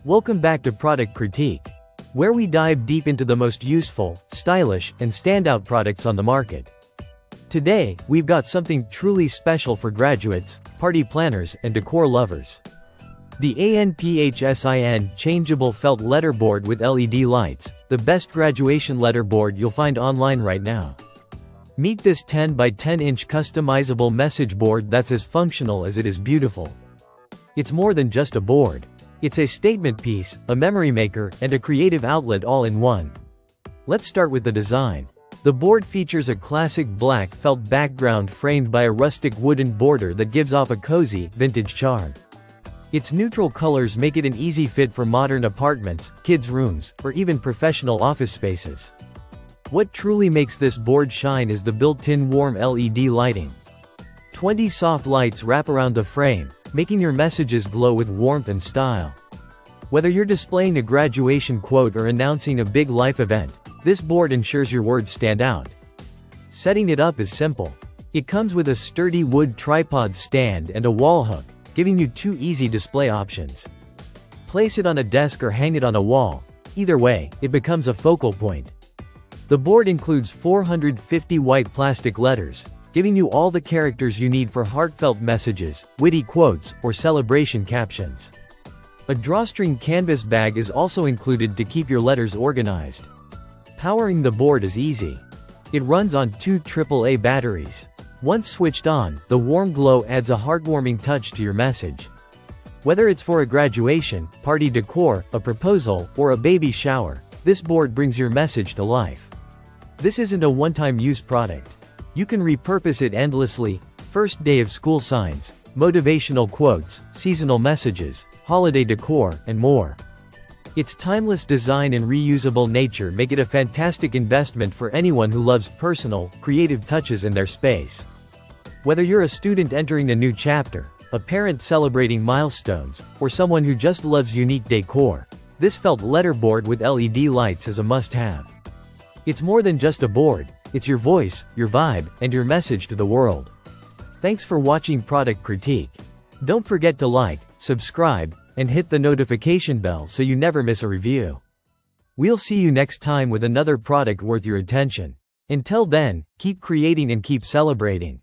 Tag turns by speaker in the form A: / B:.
A: Welcome back to Product Critique, where we dive deep into the most useful, stylish, and standout products on the market. Today, we've got something truly special for graduates, party planners, and decor lovers. The ANPHSIN Changeable Felt Letterboard with LED lights, the best graduation letterboard you'll find online right now. Meet this 10 by 10 inch customizable message board that's as functional as it is beautiful. It's more than just a board. It's a statement piece, a memory maker, and a creative outlet all in one. Let's start with the design. The board features a classic black felt background framed by a rustic wooden border that gives off a cozy, vintage charm. Its neutral colors make it an easy fit for modern apartments, kids' rooms, or even professional office spaces. What truly makes this board shine is the built-in warm LED lighting. 20 soft lights wrap around the frame, making your messages glow with warmth and style. Whether you're displaying a graduation quote or announcing a big life event, this board ensures your words stand out. Setting it up is simple. It comes with a sturdy wood tripod stand and a wall hook, giving you two easy display options. Place it on a desk or hang it on a wall. Either way, it becomes a focal point. The board includes 450 white plastic letters, giving you all the characters you need for heartfelt messages, witty quotes, or celebration captions. A drawstring canvas bag is also included to keep your letters organized. Powering the board is easy. It runs on two AAA batteries. Once switched on, the warm glow adds a heartwarming touch to your message. Whether it's for a graduation, party decor, a proposal, or a baby shower, this board brings your message to life. This isn't a one-time use product. You can repurpose it endlessly: first day of school signs, motivational quotes, seasonal messages, holiday decor, and more. Its timeless design and reusable nature make it a fantastic investment for anyone who loves personal, creative touches in their space. Whether you're a student entering a new chapter, a parent celebrating milestones, or someone who just loves unique decor, this felt letterboard with LED lights is a must-have. It's more than just a board. It's your voice, your vibe, and your message to the world. Thanks for watching Product Critique. Don't forget to like, subscribe, and hit the notification bell so you never miss a review. We'll see you next time with another product worth your attention. Until then, keep creating and keep celebrating.